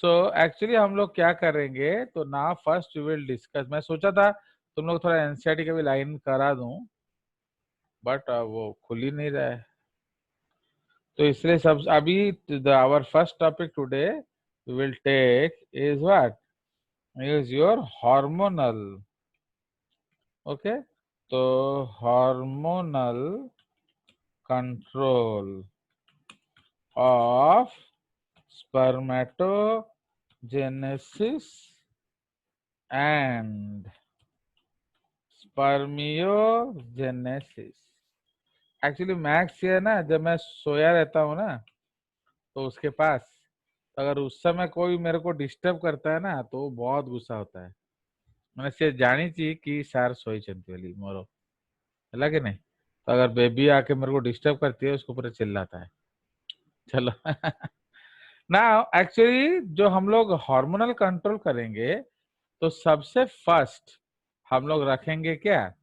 So actually हम लोग क्या करेंगे, तो ना फर्स्ट वी विल डिस्कस। मैं सोचा था तुम लोग थोड़ा एनसीईआरटी का भी लाइन करा दूं, बट वो खुल ही नहीं रहा है, तो इसलिए सब अभी our first topic today we will take is what is your hormonal. Okay, तो hormonal control of spermatogenesis and spermiogenesis। Actually max ये है ना, जब मैं सोया रहता हूँ ना तो उसके पास, तो अगर उस समय कोई मेरे को डिस्टर्ब करता है ना तो बहुत गुस्सा होता है। मैंने से जानी चाहिए कि सार सोई चलती वाली मोरो, है कि नहीं। तो अगर बेबी आके मेरे को डिस्टर्ब करती है उसको पूरा चिल्लाता है। चलो ना, एक्चुअली जो हम लोग हार्मोनल कंट्रोल करेंगे तो सबसे फर्स्ट हम लोग रखेंगे क्या,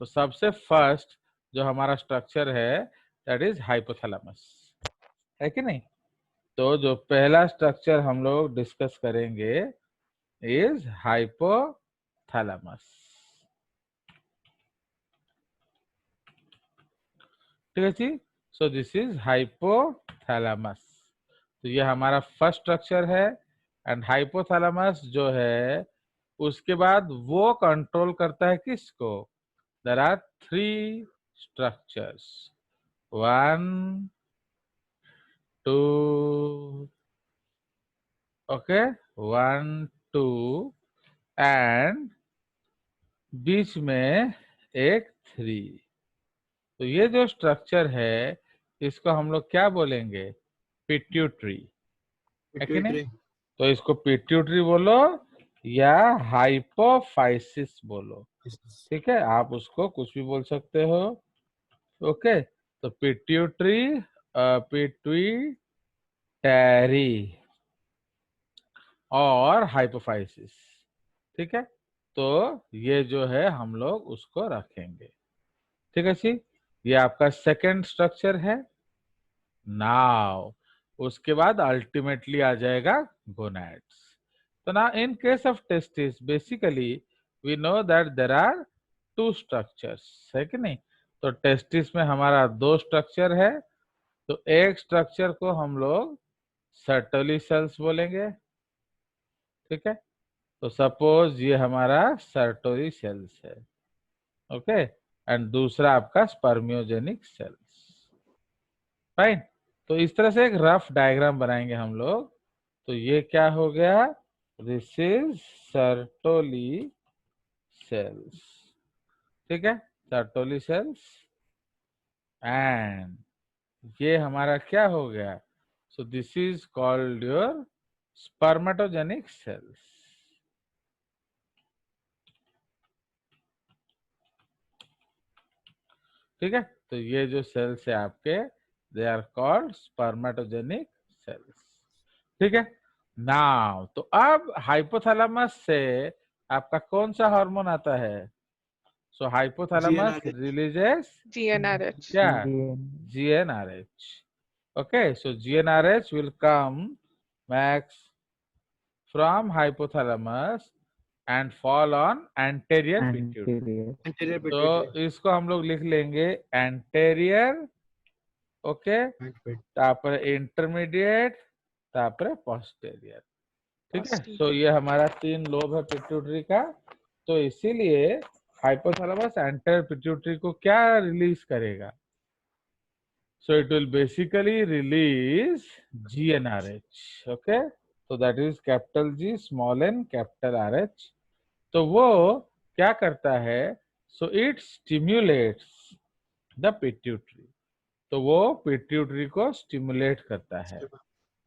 तो सबसे फर्स्ट जो हमारा स्ट्रक्चर है दैट इज हाइपोथैलेमस, है कि नहीं। तो जो पहला स्ट्रक्चर हम लोग डिस्कस करेंगे इज हाइपोथैलेमस। ठीक है जी। So this is hypothalamus. तो ये हमारा फर्स्ट स्ट्रक्चर है। एंड हाइपोथैलेमस जो है उसके बाद वो कंट्रोल करता है किसको, there are 3 structures, 1 2, okay, 1 2 and बीच में एक 3। तो ये जो स्ट्रक्चर है इसको हम लोग क्या बोलेंगे, पिट्यूटरी, है कि नहीं। तो इसको पिट्यूटरी बोलो या हाइपोफाइसिस बोलो, ठीक है, आप उसको कुछ भी बोल सकते हो। ओके, तो पिट्यूटरी, पिट्यूटरी और हाइपोफाइसिस, ठीक है। तो ये जो है हम लोग उसको रखेंगे, ठीक है जी। ये आपका सेकंड स्ट्रक्चर है। नाउ उसके बाद अल्टीमेटली आ जाएगा गोनैड्स। तो ना in case of testis basically we know that there are 2 structures, है कि नहीं। तो टेस्टिस में हमारा 2 स्ट्रक्चर है। तो एक स्ट्रक्चर को हम लोग सर्टोली सेल्स बोलेंगे, ठीक है। तो सपोज ये हमारा सर्टोरी सेल्स है, ओके, एंड दूसरा आपका स्पर्मियोजेनिक सेल्स, फाइन। तो इस तरह से एक रफ डायग्राम बनाएंगे हम लोग। तो ये क्या हो गया, दिस इज सर्टोली सेल्स, ठीक है, सर्टोली सेल्स। एंड ये हमारा क्या हो गया, so this is called your spermatogenic cells, ठीक है। तो ये जो सेल्स है आपके they are called spermatogenic cells, ठीक है। नाउ तो अब हाइपोथैलेमस से आपका कौन सा हार्मोन आता है, सो हाइपोथैलेमस रिलीजेस GnRH. क्या, GnRH, okay, so GnRH will come max from hypothalamus and fall on anterior pituitary। तो इसको हम लोग लिख लेंगे एंटेरियर, ओके, तापर इंटरमीडिएट, तापर पोस्टेरियर, ठीक है। तो ये हमारा 3 लोब है पिट्यूटरी का। तो इसीलिए हाइपोथैलेमस एंटेरियर पिट्यूटरी को क्या रिलीज करेगा, so it will basically release GnRH, okay, so that is capital G small n capital RH। तो वो क्या करता है, so it stimulates the pituitary। तो वो पिट्यूटरी को स्टिमुलेट करता है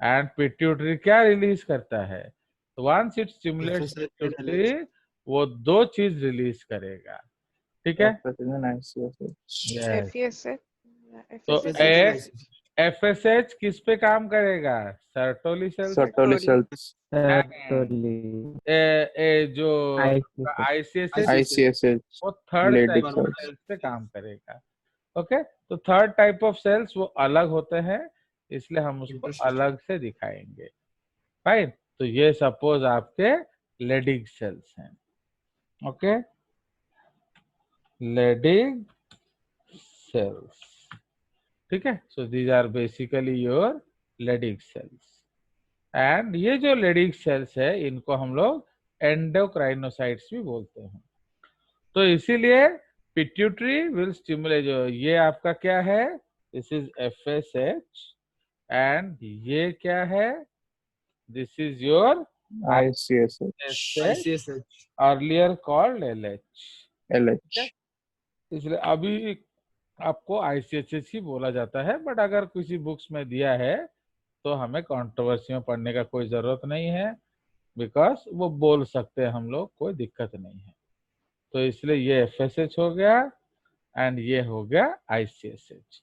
एंड पिट्यूटरी क्या रिलीज करता है, तो वंस इट स्टिमुलेट्स पिट्यूटरी वो 2 चीज रिलीज करेगा, ठीक है। Yes। FSH. तो FSH किस पे काम करेगा, सर्टोली सेल्स जो ICSH वो थर्ड टाइप ऑफ सेल्स पे काम करेगा, ओके। तो थर्ड टाइप ऑफ सेल्स वो अलग होते हैं, इसलिए हम उसको अलग से दिखाएंगे, फाइन। तो ये सपोज आपके लेडिग सेल्स हैं, ओके, लेडिग सेल्स, ठीक है। So these are basically your Leydig cells, and ये जो लेडिग सेल्स है इनको हम लोग एंडोक्राइनोसाइट्स भी बोलते हैं। तो इसीलिए पिट्यूटरी विल स्टिमुलेट, जो ये आपका क्या है, दिस इज FSH, एंड ये क्या है, this is your ICSH, ICSH, earlier called LH, ठीक है। LH. इसलिए अभी आपको ICSH ही बोला जाता है, बट अगर किसी बुक्स में दिया है तो हमें कंट्रोवर्सी में पढ़ने का कोई जरूरत नहीं है, बिकॉज वो बोल सकते हैं हम लोग, कोई दिक्कत नहीं है। तो इसलिए ये FSH हो गया एंड ये हो गया ICSH।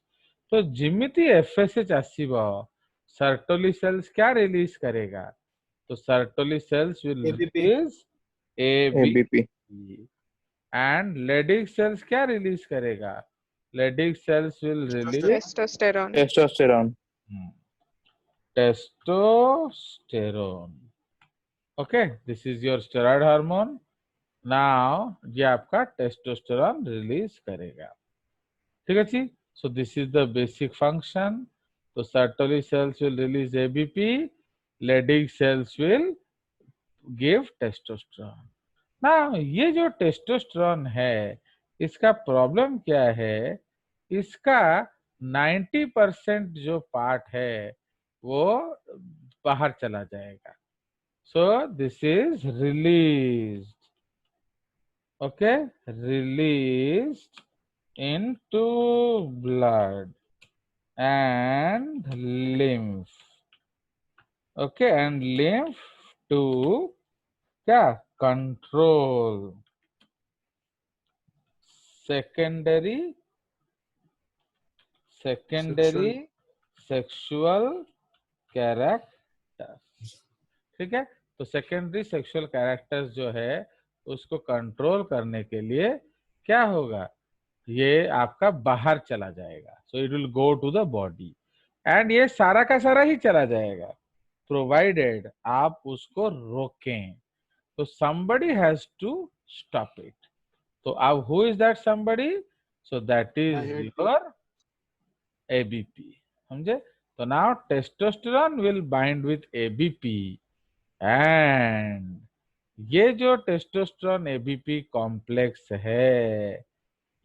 तो जिमिति FSH आसीबो, सर्टोली सेल्स क्या रिलीज करेगा, तो Sertoli cells will ABP. Release ABP, ABP. And Leydig cells क्या रिलीज करेगा, Leydig cells will release Testosterone. Testosterone. Testosterone, okay, this is your steroid hormone. Now ये आपका टेस्टोस्टेरोन रिलीज करेगा, ठीक है जी। So this is the basic function. तो Sertoli cells will release ABP, Leydig cells will give testosterone. ना ये जो टेस्टोस्टेरोन है इसका प्रॉब्लम क्या है, इसका 90% जो पार्ट है वो बाहर चला जाएगा। सो this is release, okay, released into blood and lymph, okay, and lymph to क्या, control secondary sexual characters, ठीक है। तो सेकेंडरी सेक्सुअल कैरेक्टर्स जो है उसको कंट्रोल करने के लिए क्या होगा, ये आपका बाहर चला जाएगा। So it will go to the body, and ये सारा का सारा ही चला जाएगा प्रोवाइडेड आप उसको रोकें। तो somebody has to stop it। तो अब who is that somebody, so that is your ABP, समझे। तो now testosterone will bind with ABP, and ये जो टेस्टोस्टेरोन ABP कॉम्प्लेक्स है,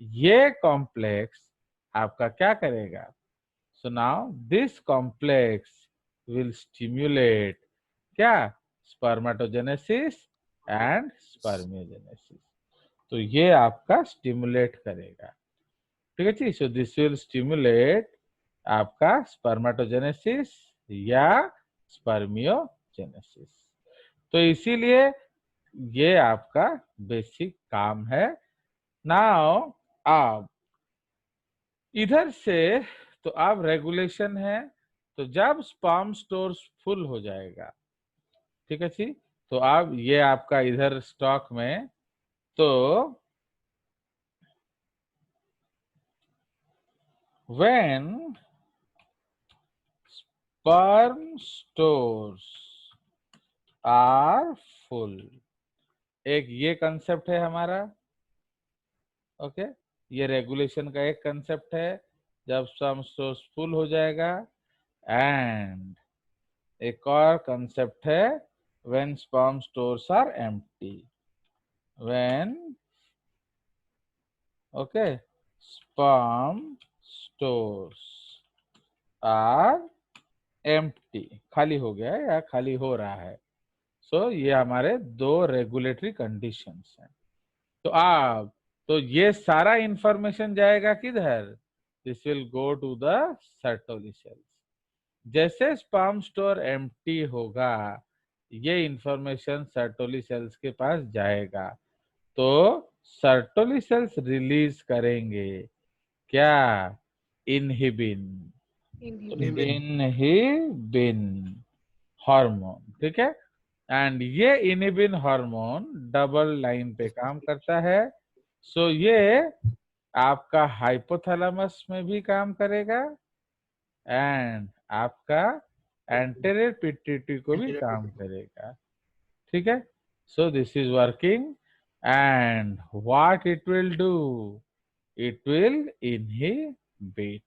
ये कॉम्प्लेक्स आपका क्या करेगा, सो now this complex will stimulate क्या, स्पर्मेटोजेनेसिस एंड स्पर्मियोजेनेसिस। तो ये आपका स्टिमुलेट करेगा, ठीक है जी। सो दिस विल स्टिमुलेट आपका स्पर्मेटोजेनेसिस या स्पर्मियोजेनेसिस। तो इसीलिए ये आपका बेसिक काम है। नाउ अब इधर से तो अब रेगुलेशन है, तो जब स्पर्म स्टोर फुल हो जाएगा, ठीक है जी, तो अब ये आपका इधर स्टॉक में, तो when sperm stores are full, एक ये कंसेप्ट है हमारा, ओके, ये रेगुलेशन का एक कंसेप्ट है, जब स्पर्म स्टोर्स फुल हो जाएगा। एंड एक और कंसेप्ट है when sperm stores are empty, when, okay, sperm stores are empty, खाली हो गया है या खाली हो रहा है। सो ये हमारे दो रेगुलेटरी कंडीशंस हैं। तो आप, तो ये सारा इंफॉर्मेशन जाएगा किधर, this will go to the Sertoli cells. जैसे स्पर्म स्टोर एम्प्टी होगा, ये इंफॉर्मेशन सर्टोली सेल्स के पास जाएगा, तो सर्टोली सेल्स रिलीज करेंगे क्या, इनहिबिन, इनहिबिन हार्मोन, ठीक है। एंड ये इनहिबिन हार्मोन डबल लाइन पे काम करता है। सो ये आपका हाइपोथैलेमस में भी काम करेगा एंड आपका एंटेरियर पिट्यूटरी को भी काम करेगा। ठीक है, सो this is working and what it will do, it will inhibit,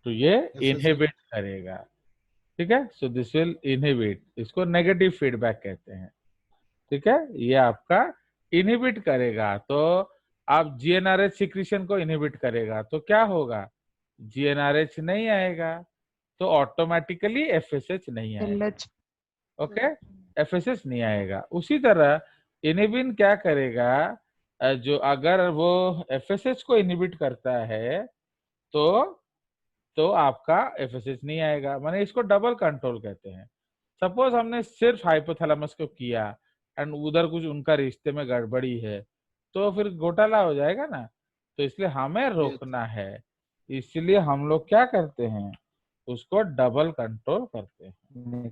तो ये इनहिबिट करेगा। ठीक है, सो दिस विल इनहिबिट, इसको नेगेटिव फीडबैक कहते हैं। ठीक है, ये आपका इनहिबिट करेगा, तो आप जीएनआरएच सिक्रीशन को इनहिबिट करेगा तो क्या होगा, जीएनआरएच नहीं आएगा, तो ऑटोमेटिकली एफएसएच नहीं आएगा। ओके, एफएसएच नहीं आएगा। उसी तरह इनहिबिन क्या करेगा, जो अगर वो एफएसएच को इनहिबिट करता है तो आपका एफएसएच नहीं आएगा, माने इसको डबल कंट्रोल कहते हैं। सपोज हमने सिर्फ हाइपोथैलेमस को किया एंड उधर कुछ उनका रिश्ते में गड़बड़ी है तो फिर घोटाला हो जाएगा ना, तो इसलिए हमें रोकना है, इसलिए हम लोग क्या करते हैं, उसको डबल कंट्रोल करते हैं।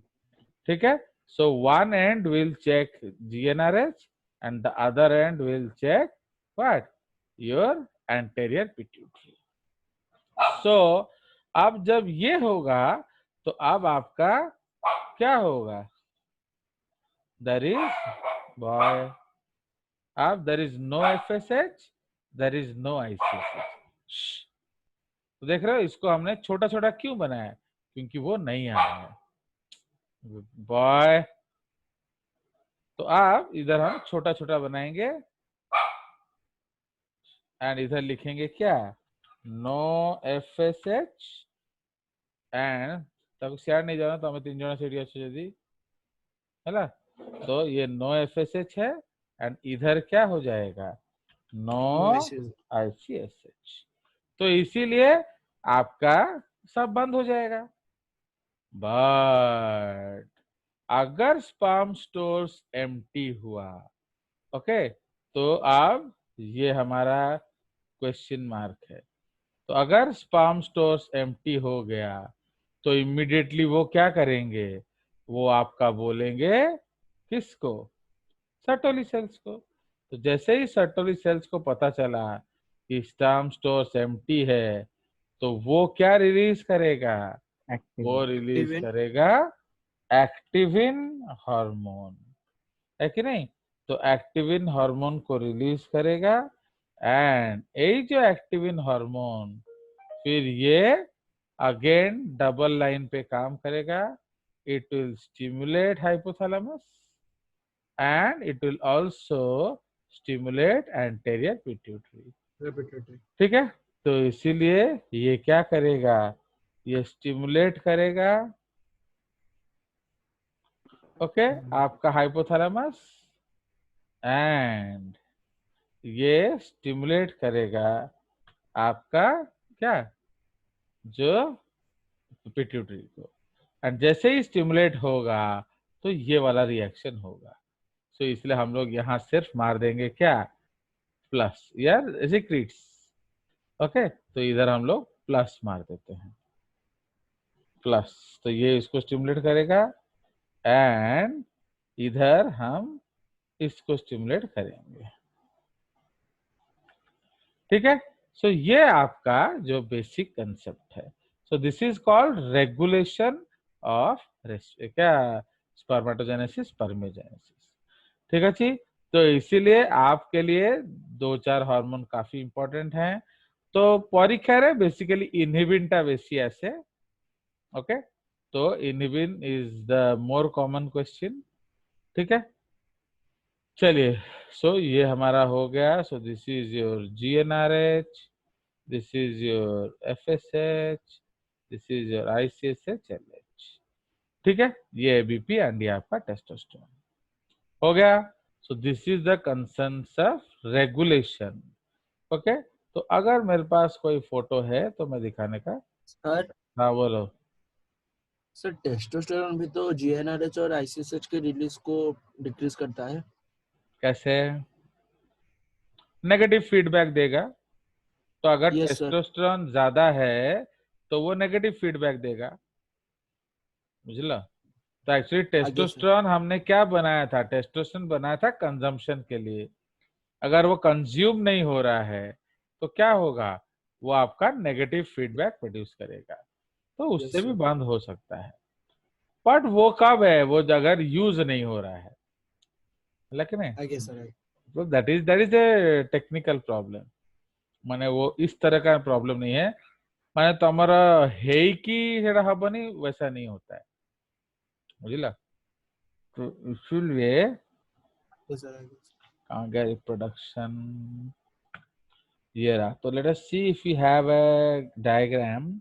ठीक है, so one end will check GnRH and the other end will check what, your anterior pituitary. सो अब जब ये होगा तो अब आपका क्या होगा, there is boy, अब there is no FSH, there is no ICSH। तो देख रहे हो, इसको हमने छोटा छोटा क्यों बनाया, क्योंकि वो नहीं आ रहा है बॉय। तो आप इधर हम छोटा छोटा बनाएंगे एंड इधर लिखेंगे क्या, नो FSH एंड तब शेयर नहीं जाना तो हमें 3 जन से अच्छी है ना, तो ये नो FSH है एंड इधर क्या हो जाएगा, नो ICSH। तो इसीलिए आपका सब बंद हो जाएगा। बट अगर स्पर्म स्टोर्स एम्प्टी हुआ, ओके, तो अब ये हमारा क्वेश्चन मार्क है। तो अगर स्पर्म स्टोर्स एम्प्टी हो गया तो इमीडिएटली वो क्या करेंगे, वो आपका बोलेंगे किसको, सर्टोली सेल्स को। तो जैसे ही सर्टोली सेल्स को पता चला कि स्पर्म स्टोर्स एम्प्टी है तो वो क्या रिलीज करेगा, वो रिलीज करेगा एक्टिविन हार्मोन, है कि नहीं, तो एक्टिविन हार्मोन को रिलीज करेगा एंड यही जो एक्टिविन हार्मोन फिर ये अगेन डबल लाइन पे काम करेगा, it will stimulate hypothalamus and it will also stimulate anterior pituitary। ठीक है, तो इसीलिए ये क्या करेगा, ये स्टिमुलेट करेगा, ओके, आपका हाइपोथैलेमस एंड ये स्टिमुलेट करेगा आपका क्या, जो पिट्यूटरी को, एंड जैसे ही स्टिमुलेट होगा तो ये वाला रिएक्शन होगा। तो इसलिए हम लोग यहाँ सिर्फ मार देंगे क्या, प्लस यार सिक्रीट्स। ओके, तो इधर हम लोग प्लस मार देते हैं, प्लस, तो ये इसको स्टिमुलेट करेगा एंड इधर हम इसको स्टिमुलेट करेंगे। ठीक है, सो ये आपका जो बेसिक कंसेप्ट है। सो this is called regulation of क्या, स्पर्मेटोजेनेसिस स्पर्मेजेनेसिस। ठीक है जी, तो इसीलिए आपके लिए 2-4 हार्मोन काफी इंपॉर्टेंट हैं। तो परीक्षा बेसिकली इनहिबिन टा बेसी आसे, ओके, तो inhibin is the more common question. ठीक है, चलिए, सो ये हमारा हो गया। So this is your GnRH, this is your FSH, this is your ICSH LH। ठीक है, ये ABP एंड ये आपका टेस्टोस्टेरोन हो गया। So this is the concerns of regulation. Okay, तो अगर मेरे पास कोई फोटो है तो मैं दिखाने का, सर हाँ बोलो। सर टेस्टोस्टेरोन भी तो GnRH और ICSH के रिलीज को डिक्रीज करता है, कैसे, नेगेटिव फीडबैक देगा। तो अगर Yes, sir. टेस्टोस्टेरोन ज्यादा है तो वो नेगेटिव फीडबैक देगा, बुझला। तो एक्चुअली टेस्टोस्टेरोन हमने क्या बनाया था, टेस्टोस्टेरोन बनाया था कंजम्पशन के लिए। अगर वो कंज्यूम नहीं हो रहा है तो क्या होगा, वो आपका नेगेटिव फीडबैक प्रोड्यूस करेगा। तो उससे Yes, भी sir. बंद हो सकता है, बट वो कब है, वो अगर यूज नहीं हो रहा है, लेकिन I guess, sir. तो that is a technical problem. माने वो इस तरह का प्रॉब्लम नहीं है, माने तमर ହେଇକି ସେଟା हबनी वैसा नहीं होता है, बुझिला। तो इसीलिए Yes, sir. I guess. कहाँ गया रिप्रोडक्शन, ये रहा। तो let us see if we have a diagram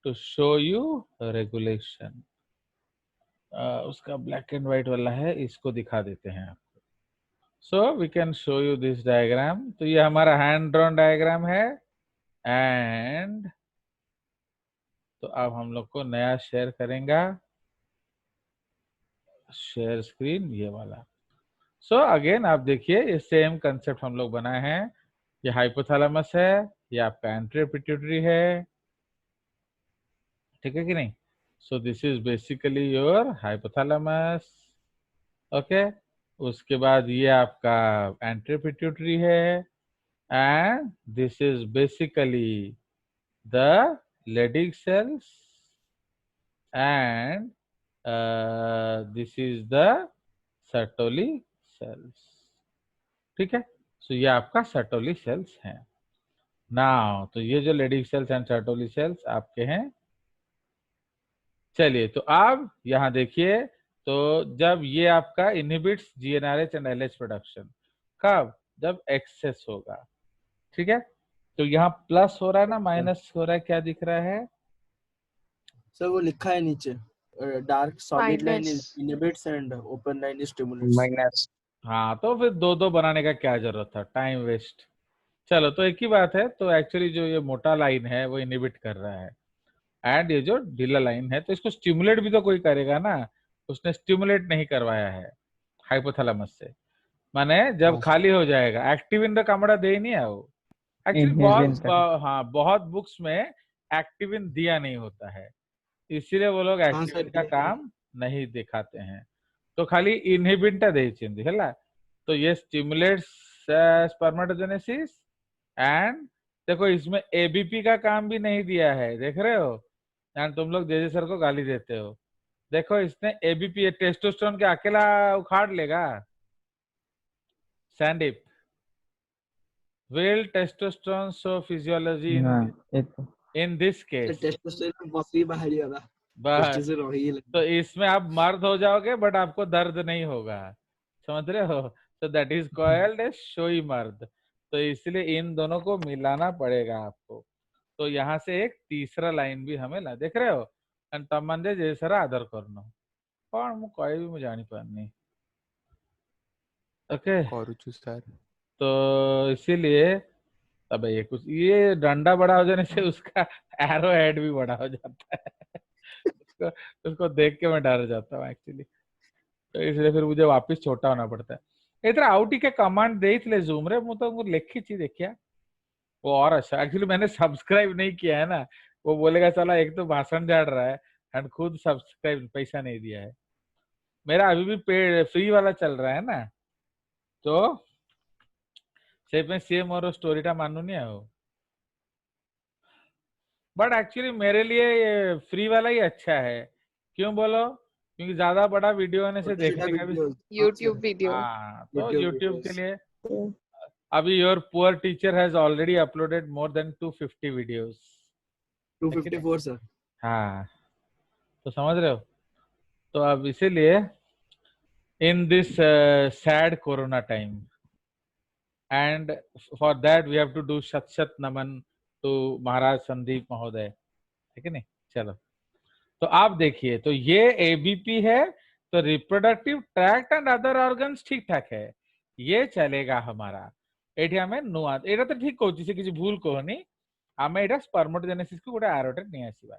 to show you regulation. उसका ब्लैक एंड व्हाइट वाला है, इसको दिखा देते हैं आपको। So we can show you this diagram. तो ये हमारा हैंड ड्रॉन डायग्राम है, एंड तो अब हम लोग को नया शेयर करेंगे, शेयर स्क्रीन ये वाला। सो अगेन आप देखिए, ये सेम कंसेप्ट हम लोग बनाए हैं। ये हाइपोथैलेमस है, ये आपका एंटीरियर पिट्यूटरी है, ठीक है कि नहीं। सो this is basically your hypothalamus, okay. उसके बाद ये आपका एंटीरियर पिट्यूटरी है, and this is basically the Leydig cells, and this is the Sertoli cells, ठीक है। सो ये आपका सर्टोली सेल्स हैं। नाउ तो ये जो Leydig cells and Sertoli cells आपके हैं। चलिए तो आप यहाँ देखिए, तो जब ये आपका inhibits GnRH and LH production, कब, जब एक्सेस होगा, ठीक है। तो यहाँ प्लस हो रहा है ना माइनस हो रहा है, क्या दिख रहा है? सर वो लिखा है नीचे, dark solid line Minus. Is inhibits and open line is stimulates. Minus. हाँ, तो फिर दो दो बनाने का क्या जरूरत था, टाइम वेस्ट। चलो तो एक ही बात है। तो एक्चुअली जो ये मोटा लाइन है वो इनहिबिट कर रहा है, एंड ये जो ढीला लाइन है तो इसको स्टिमुलेट भी तो कोई करेगा ना, उसने स्टिमुलेट नहीं करवाया है हाइपोथैलेमस से। माने जब खाली हो जाएगा, एक्टिविन का कामड़ा दे ही नहीं है वो। एक्चुअली बहुत हाँ, बहुत बुक्स में एक्टिविन दिया नहीं होता है, इसीलिए वो लोग हाँ एक्टिविन सर, का काम नहीं दिखाते हैं। तो खाली इनहिबिनटा देइछिंदी हैला। तो ये स्टिमुलेट्स स्पर्मेटोजेनेसिस, एंड देखो इसमें एबीपी का काम भी नहीं दिया है, देख रहे हो। एंड तुम लोग जेजे सर को गाली देते हो, देखो इसने एबीपी टेस्टोस्टेरोन के अकेला उखाड़ लेगा। सैंडिप, will testosterone show physiology in this case? Testosterone Vapi बाहर ही होगा, बस टेस्टोस्टेरोन वही है। तो इसमें आप मर्द हो जाओगे बट आपको दर्द नहीं होगा, समझ रहे हो। तो that is called a showy मर्द। तो इसलिए इन दोनों को मिलाना पड़ेगा आपको। तो यहाँ से एक तीसरा लाइन भी हमें ला, देख रहे हो, तमंदे जैसा आदर करना कौन मु कहे भी मुझे जानी पानी, ओके। सर तो इसीलिए अब ये कुछ, ये डंडा बड़ा हो जाने से उसका एरो हेड भी बड़ा हो जाता है उसको, उसको देख के मैं डर जाता हूँ एक्चुअली। तो इसलिए फिर मुझे वापस छोटा होना पड़ता है। इतना आउटी के कमांड देख जूम रे मु तो लिखी चीज देखिया वो और अच्छा। एक्चुअली मैंने सब्सक्राइब नहीं किया है ना, वो बोलेगा चला एक तो भाषण झाड़ रहा है एंड खुद सब्सक्राइब पैसा नहीं दिया है। मेरा अभी भी पेड फ्री वाला चल रहा है ना, तो से मोर स्टोरीटा मानू नहीं आओ। बट एक्चुअली मेरे लिए ये फ्री वाला ही अच्छा है, क्यों बोलो, क्योंकि ज्यादा बड़ा वीडियो होने से देखने का भी। YouTube video. हाँ, तो YouTube YouTube के videos. लिए अभी your poor teacher has already uploaded more than 250 videos. 254 sir. हाँ, तो समझ रहे हो। तो अब इसीलिए in this sad corona time, and for that we have to do शत शत नमन टू महाराज संदीप महोदय, ठीक है नहीं। चलो तो आप देखिए, तो ये एबीपी है, तो reproductive tract and other organs ठीक ठाक है, ये चलेगा हमारा। एठी हमें नुआ एटा तो ठीक कहूची से किसी भूल कहनी, हमें एटा स्पर्मेटोजेनेसिस को गोटे आरोटे नहीं आसीबा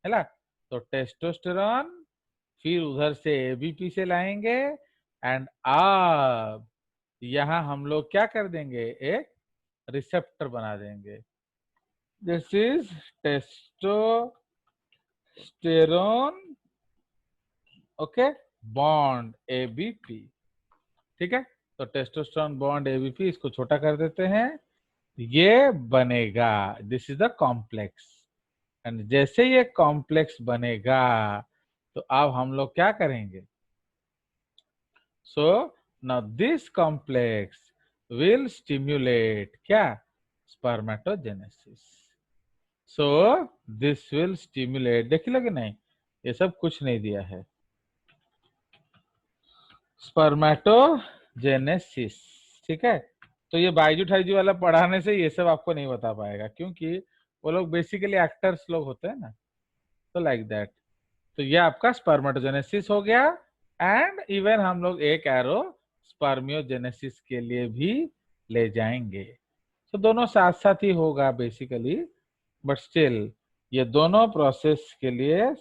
हैला। तो टेस्टोस्टेरोन फिर उधर से एबीपी से लाएंगे, एंड अब यहाँ हम लोग क्या कर देंगे, एक रिसेप्टर बना देंगे। This is testosterone, okay, bond ABP, ठीक है। तो टेस्टोस्टेरोन बॉन्ड एबीपी, इसको छोटा कर देते हैं, ये बनेगा, this is the complex, and जैसे ये कॉम्प्लेक्स बनेगा तो अब हम लोग क्या करेंगे? So now this complex will stimulate क्या? Spermatogenesis. So this will stimulate, देख लो कि नहीं, ये सब कुछ नहीं दिया है. स्पर्मेटोजेनेसिस, ठीक है. तो ये बायजू ठाईजू वाला पढ़ाने से ये सब आपको नहीं बता पाएगा, क्योंकि वो लोग बेसिकली एक्टर्स लोग होते हैं ना, तो लाइक दैट. तो ये आपका स्पर्मेटोजेनेसिस हो गया. एंड इवन हम लोग एक एरो स्पर्मियोजेनेसिस के लिए भी ले जाएंगे. तो दोनों साथ साथ ही होगा बेसिकली, बट स्टिल ये दोनों प्रोसेस के लिए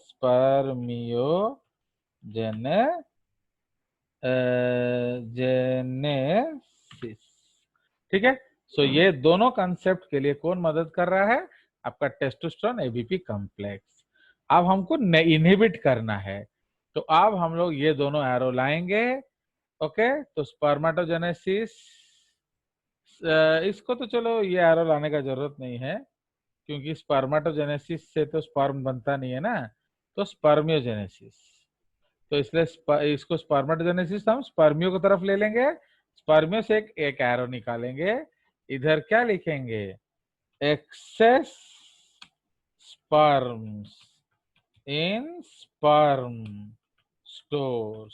जेनेसिस, ठीक है. सो ये दोनों कंसेप्ट के लिए कौन मदद कर रहा है? आपका टेस्टोस्टेरोन एबीपी कॉम्प्लेक्स. अब हमको इनहिबिट करना है, तो अब हम लोग ये दोनों एरो लाएंगे. ओके, तो स्पर्मेटोजेनेसिस, इसको तो चलो ये एरो लाने का जरूरत नहीं है, क्योंकि स्पर्मेटोजेनेसिस से तो स्पर्म बनता नहीं है ना, तो स्पर्मियोजेनेसिस. तो इसलिए इसको स्पर्मेटोजेनेसिस हम स्पर्मियो की तरफ ले लेंगे. स्पर्मियो से एक एरो निकालेंगे. इधर क्या लिखेंगे? Excess sperms in sperm stores.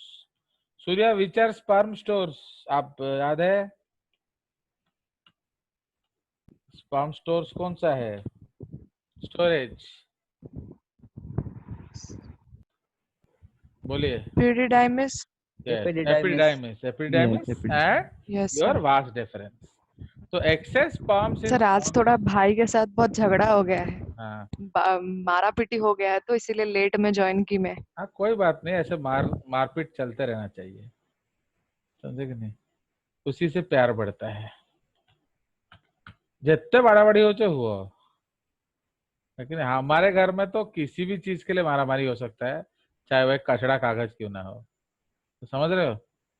Surya, which are sperm stores? आप याद है? स्पर्म स्टोर्स कौन सा है? स्टोरेज बोलिए. Epididymis. Epididymis, epididymis and Yes, your sir. Vas deferens. तो एक्सेस स्पर्म्स इन, सर आज थोड़ा भाई के साथ बहुत झगड़ा हो गया है, हाँ मारा पीटी हो गया है, तो इसीलिए लेट में ज्वाइन की मैं. हाँ, कोई बात नहीं, ऐसे मारपीट चलते रहना चाहिए, समझे कि नहीं? उसी से प्यार बढ़ता है. जितने बड़ा बड़ी हो चाहे हुआ, लेकिन हमारे घर में तो किसी भी चीज के लिए मारामारी हो सकता है, चाहे वह कचड़ा कागज क्यों ना हो. तो समझ रहे हो?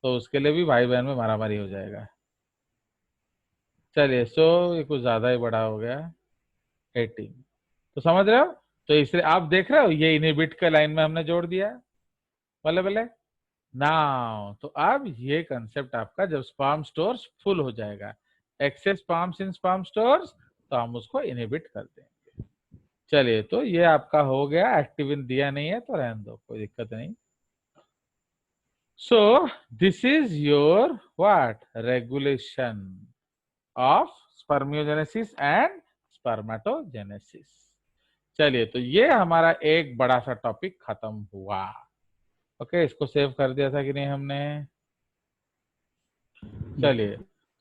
तो उसके लिए भी भाई बहन में मारामारी हो जाएगा. चलिए, सो ये कुछ ज्यादा ही बड़ा हो गया. 18, तो समझ रहे हो? तो इसलिए आप देख रहे हो ये इनहिबिट के लाइन में हमने जोड़ दिया. बल्ले बल्ले. नाउ तो अब ये कंसेप्ट आपका जब स्पर्म स्टोर्स फुल हो जाएगा, access sperms in sperm stores, तो हम उसको इनहिबिट कर देंगे. चलिए, तो ये आपका हो गया. एक्टिविन दिया नहीं है तो रहने दो, कोई दिक्कत नहीं. सो this is your what? Regulation of spermiogenesis and spermatogenesis. चलिए, तो ये हमारा एक बड़ा सा टॉपिक खत्म हुआ. ओके, इसको सेव कर दिया था कि नहीं हमने? चलिए,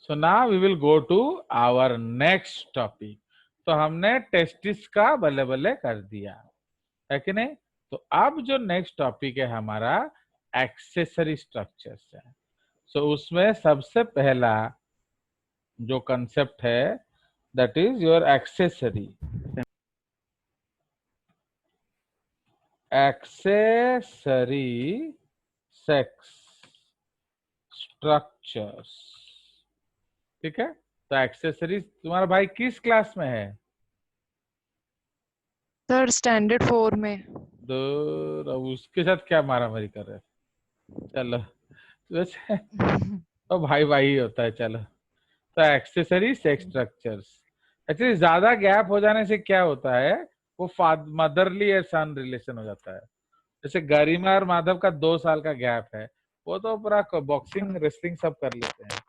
so now we will go to our next topic. तो हमने टेस्टिस का बल्ले बल्ले कर दिया है कि नहीं? तो अब जो नेक्स्ट टॉपिक है हमारा एक्सेसरी स्ट्रक्चर्स है. सो उसमें सबसे पहला जो कंसेप्ट है that is your accessory sex structures. ठीक है, तो एक्सेसरीज तुम्हारा भाई किस क्लास में है? सर स्टैंडर्ड 4 में. तो उसके साथ क्या मारामारी कर रहे हैं? चलो, वैसे तो भाई भाई ही होता है. चलो, तो एक्सेसरी सेक्स स्ट्रक्चर्स. एक्चुअली ज्यादा गैप हो जाने से क्या होता है, वो मदरली या सन रिलेशन हो जाता है. जैसे गरिमा और माधव का 2 साल का गैप है, वो तो पूरा बॉक्सिंग रेसलिंग सब कर लेते हैं.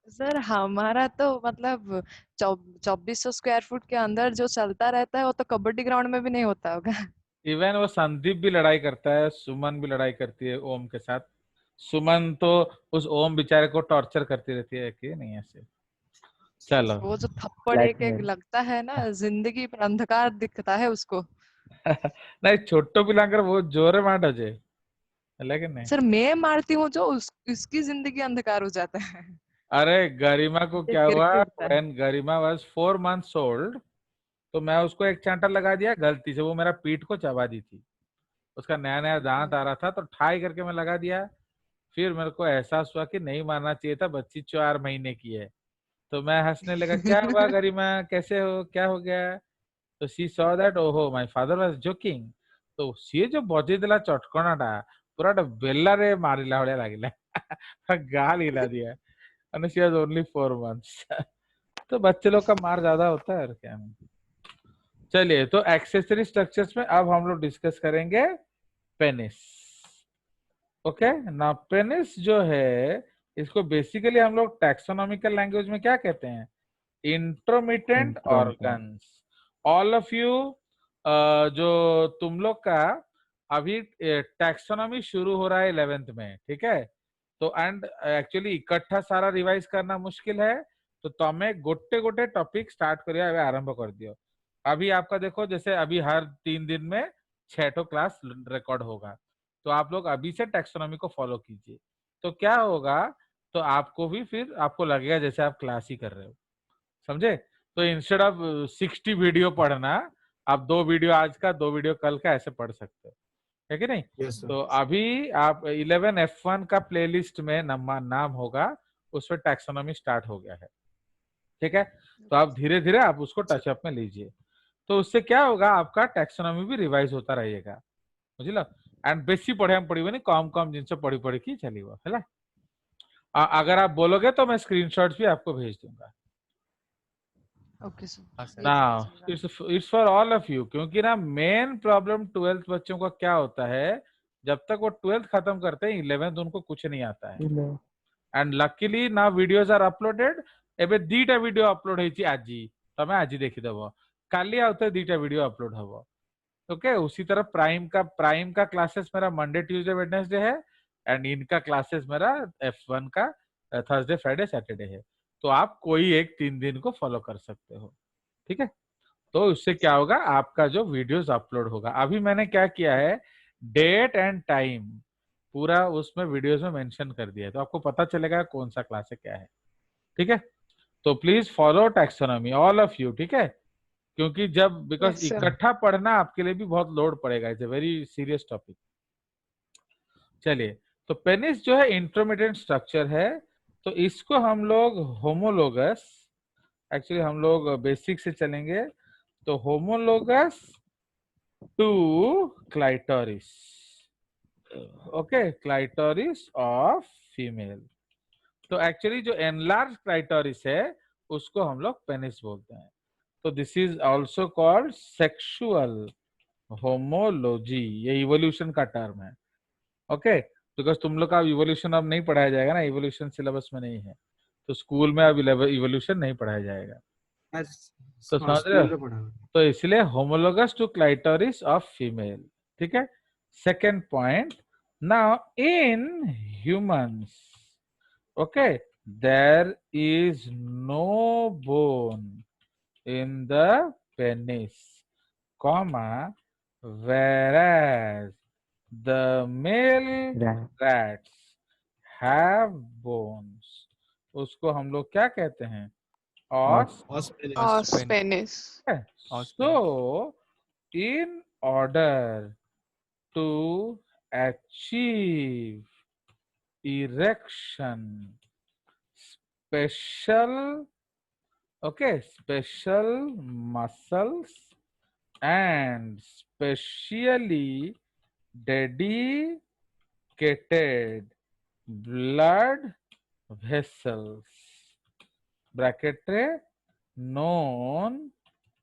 सर हमारा तो मतलब 2400 स्क्वायर फुट के अंदर जो चलता रहता है वो तो कबड्डी ग्राउंड में भी नहीं होता होगा. इवन वो संदीप भी लड़ाई करता है, सुमन भी लड़ाई करती है ओम के साथ. सुमन तो उस ओम बेचारे को टॉर्चर करती रहती है कि नहीं ऐसे. चलो. वो जो थप्पड़ एक एक लगता है ना, जिंदगी पर अंधकार दिखता है उसको. नहीं, छोटो पिलांकर वो जोरे मार डजे, लेकिन नहीं. सर मैं मारती हूँ जो उसकी जिंदगी अंधकार हो जाता है. अरे गरिमा को क्या हुआ? गिरता है. When Garima was 4 months old, तो मैं उसको एक चांटा लगा दिया गलती से. वो मेरा पीठ को चबा दी थी. उसका नया नया दांत आ रहा था, तो ठाई करके मैं लगा दिया. फिर मेरे को एहसास हुआ कि नहीं मारना चाहिए था, बच्ची 4 महीने की है. तो मैं हंसने लगा, क्या हुआ गरिमा, कैसे हो, क्या हो गया? तो सी सॉ दैट ओहो माय फादर वाज जोकिंग, तो सी जो बजेଇ देला चटकणाटा पूरा बेलारे मारिला भलिया लागिला गाल हिला दिया, and she was only 4 months तो बच्चे लोग का मार ज्यादा होता है और क्या। चलिए, तो एक्सेसरी स्ट्रक्चर्स में अब हम लोग डिस्कस करेंगे पेनिस। ओके ना, पेनिस जो है इसको बेसिकली हम लोग टैक्सोनॉमिकल लैंग्वेज में क्या कहते हैं, intromittent organs. All of you जो तुम लोग का अभी टैक्सोनॉमी शुरू हो रहा है 11th में, ठीक है, तो एंड एक्चुअली इकट्ठा सारा रिवाइज करना मुश्किल है, तो तमें गोटे गोटे टॉपिक स्टार्ट करिए, अभी आरंभ कर दियो। अभी आपका देखो, जैसे अभी हर 3 दिन में 6 क्लास रिकॉर्ड होगा, तो आप लोग अभी से टैक्सोनॉमी को फॉलो कीजिए, तो क्या होगा, तो आपको भी फिर आपको लगेगा जैसे आप क्लास ही कर रहे हो, समझे। तो इंस्टेड ऑफ 60 वीडियो पढ़ना, आप 2 वीडियो आज का 2 वीडियो कल का ऐसे पढ़ सकते हो, है कि नहीं। Yes, sir. तो अभी आप 11 F1 का प्लेलिस्ट में नाम होगा, उस पर टैक्सोनॉमी स्टार्ट हो गया है, ठीक है। तो आप धीरे धीरे आप उसको टचअप में लीजिए, तो उससे क्या होगा, आपका टैक्सोनॉमी भी रिवाइज होता रहेगा, बुझल। एंड बेसी पढ़े पड़ी कम कम जिनसे पढ़ी पढ़ी की चलिए, है। अगर आप बोलोगे तो मैं स्क्रीनशॉट्स भी आपको भेज दूंगा। Okay sir. Now it's for all of you, क्योंकि ना मेन प्रॉब्लम 12th बच्चों का क्या होता है, जब तक वो 12th खत्म करते हैं 11th उनको कुछ नहीं आता है। एंड लकीली ना वीडियोस आर अपलोडेड, एबे 2टा वीडियो अपलोड होईची आजी, तमे आजी देखि देबो, काली आउते 2टा वीडियो अपलोड हबो। ओके, उसी तरह प्राइम का क्लासेस मेरा मंडे ट्यूसडे वेडनेसडे है, एंड इनका क्लासेस मेरा F1 का थर्सडे फ्राइडे सैटरडे है, तो आप कोई एक 3 दिन को फॉलो कर सकते हो, ठीक है। तो उससे क्या होगा, आपका जो वीडियोस अपलोड होगा, अभी मैंने क्या किया है, डेट एंड टाइम पूरा उसमें वीडियोस में मेंशन कर दिया है, तो आपको पता चलेगा कौन सा क्लास है क्या है, ठीक है। तो please follow taxonomy all of you, ठीक है, क्योंकि जब बिकॉज Yes, sir. इकट्ठा पढ़ना आपके लिए भी बहुत लोड पड़ेगा, it's a very serious topic. चलिए, तो पेनिस जो है इंटरमीडिएट स्ट्रक्चर है, तो इसको हम लोग होमोलोगस, एक्चुअली हम लोग बेसिक से चलेंगे, तो homologous to clitoris, okay, clitoris of female. तो एक्चुअली जो एनलार्ज क्लाइटोरिस है उसको हम लोग पेनिस बोलते हैं, तो this is also called sexual homology, ये इवोल्यूशन का टर्म है, ओके। बिकॉज तुम लोग का इवोल्यूशन अब नहीं पढ़ाया जाएगा ना, इवोल्यूशन सिलेबस में नहीं है, तो स्कूल में अब इवोल्यूशन नहीं पढ़ाया जाएगा, तो समझ रहे हो। तो इसलिए homologous to clitoris of female, ठीक है। Second point, now in humans, okay, there is no bone in the penis, comma, whereas the male rats have bones, उसको हम लोग क्या कहते हैं, os Penis. so in order to achieve erection, special muscles and specially dedicated blood vessels, bracket known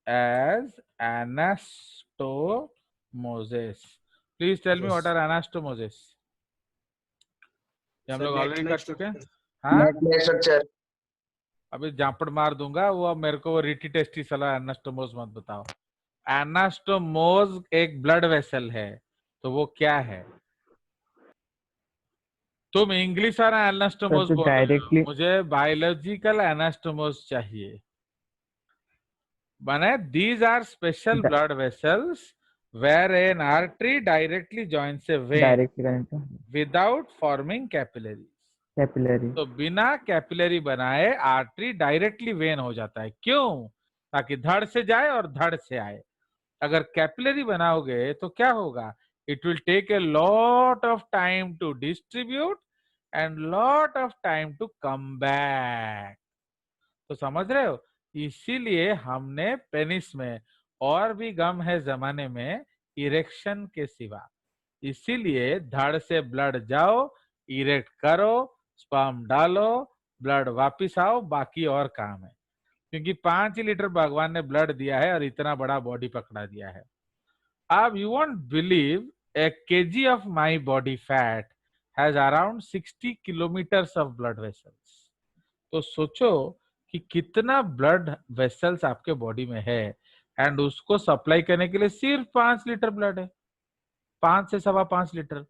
as anastomoses. Please tell me what are anastomoses. ये हम लोग already कर चुके हैं, हाँ। अभी जापड़ मार दूंगा, वो अब मेरे को वो रिटी टेस्टी सलाह एनास्टोमोज मत बताओ। एनास्टोमोज एक ब्लड वेसल है, तो वो क्या है, तुम इंग्लिश वाला एनास्टोमोज बोल रहे हो, मुझे बायोलॉजिकल एनास्टोमोज चाहिए। माने these are special blood vessels where an artery directly joints a vein without forming capillary, तो बिना कैपिलरी बनाए आर्टरी डायरेक्टली वेन हो जाता है, क्यों, ताकि धड़ से जाए और धड़ से आए। अगर कैपिलरी बनाओगे तो क्या होगा, it will take a lot of time to distribute and lot of time to come back, तो समझ रहे हो, इसीलिए हमने पेनिस में और भी गम है जमाने में इरेक्शन के सिवा, इसीलिए धड़ से ब्लड जाओ, इरेक्ट करो, स्पर्म डालो, ब्लड वापिस आओ, बाकी और काम है। क्योंकि 5 लीटर भगवान ने ब्लड दिया है और इतना बड़ा बॉडी पकड़ा दिया है। अब you won't believe a kg of my body fat has around 60 kilometers of blood vessels. तो सोचो कि कितना ब्लड वेसल्स आपके बॉडी में है एंड उसको सप्लाई करने के लिए सिर्फ 5 लीटर ब्लड है, 5 से 5.25 लीटर।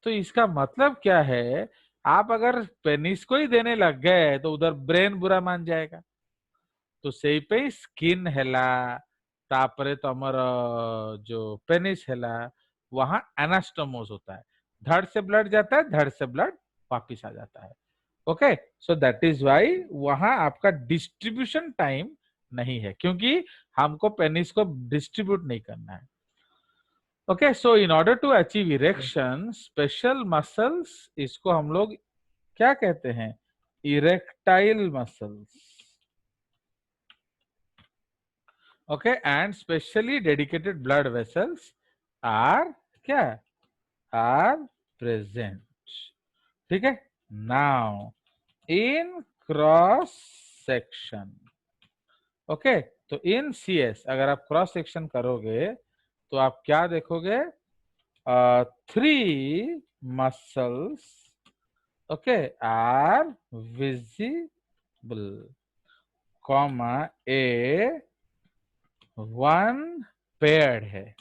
तो इसका मतलब क्या है, आप अगर पेनिस को ही देने लग गए तो उधर ब्रेन बुरा मान जाएगा। तो सेई पे स्किन हैला, तापरे तमर जो पेनिस हैला, वहां एनास्टोमोस होता है, धड़ से ब्लड जाता है, धड़ से ब्लड वापिस आ जाता है। Okay, so that is why वहां आपका डिस्ट्रीब्यूशन टाइम नहीं है, क्योंकि हमको पेनिस को डिस्ट्रीब्यूट नहीं करना है। Okay, so in order to achieve erection special muscles, इसको हम लोग क्या कहते हैं, erectile muscles. Okay, and specially dedicated blood vessels are क्या are present, ठीक है। Now in cross section, okay, तो in CS अगर आप क्रॉस सेक्शन करोगे तो आप क्या देखोगे, 3 muscles, okay, are visible, comma a 1 paired है,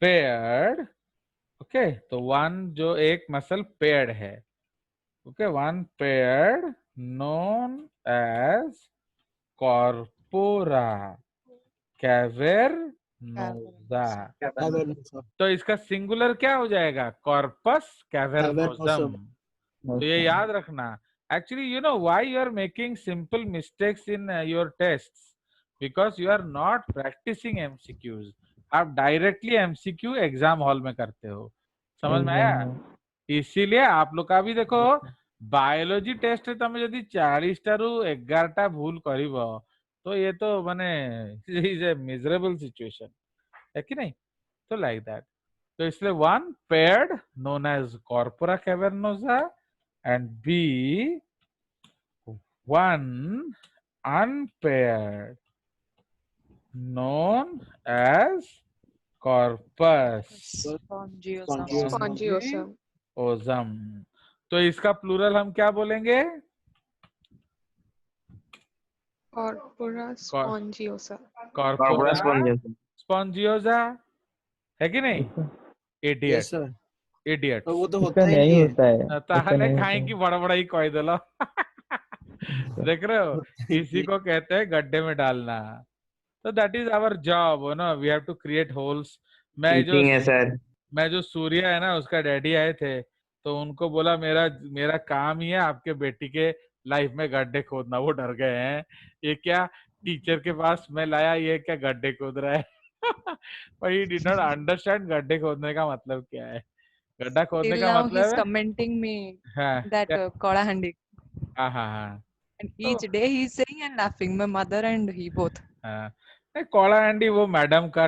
पेयर्ड, ओके, तो 1 जो एक मसल पेयर्ड है, okay, 1 paired known as corpora cavernosa. Cavernosa. तो इसका सिंगुलर क्या हो जाएगा, कॉर्पस कैवर्नोसम। कैवर्नोसम। तो ये याद रखना। Actually you know why you are making simple mistakes in your tests, because you are not practising MCQs. आप डायरेक्टली एमसीक्यू एग्जाम हॉल में करते हो, समझ में आया। इसीलिए आप लोग का भी देखो बायोलॉजी टेस्ट तमें यदि 40 टारू 11टा भूल करिवो तो ये तो माने इज ए मिजरेबल सिचुएशन है कि नहीं। तो लाइक दैट, तो इसलिए 1 paired known as corpora cavernosa and B 1 unpaired known as corpus Spongiosum. spongiosum। तो इसका प्लूरल हम क्या बोलेंगे, Corpora spongiosa. कॉर्पोरा स्पॉन्जियोसा, है कि नहीं। Idiot, yes sir. इडियट, तो वो तो होता ही नहीं है। ताहले खाए की बड़ा बड़ा ही कह दिलो। देख रहे हो, इसी को कहते हैं गड्ढे में डालना। तो that is our job, no, we have to create holes. मैं जो सूर्य है ना, उसका डैडी आए थे तो उनको बोला मेरा काम ही है आपके बेटी के लाइफ में गड्ढे खोदना। वो डर गए हैं, ये क्या टीचर के पास मैं लाया, ये क्या गड्ढे खोद रहा है। but he did not understand गड्ढे खोदने का मतलब क्या है। गड्ढा खोदने Till का now मतलब he's है, commenting me हाँ, that Kolahandi. हाँ, And each day he's saying and laughing. My mother and he both. हाँ, कॉला एंडी वो मैडम का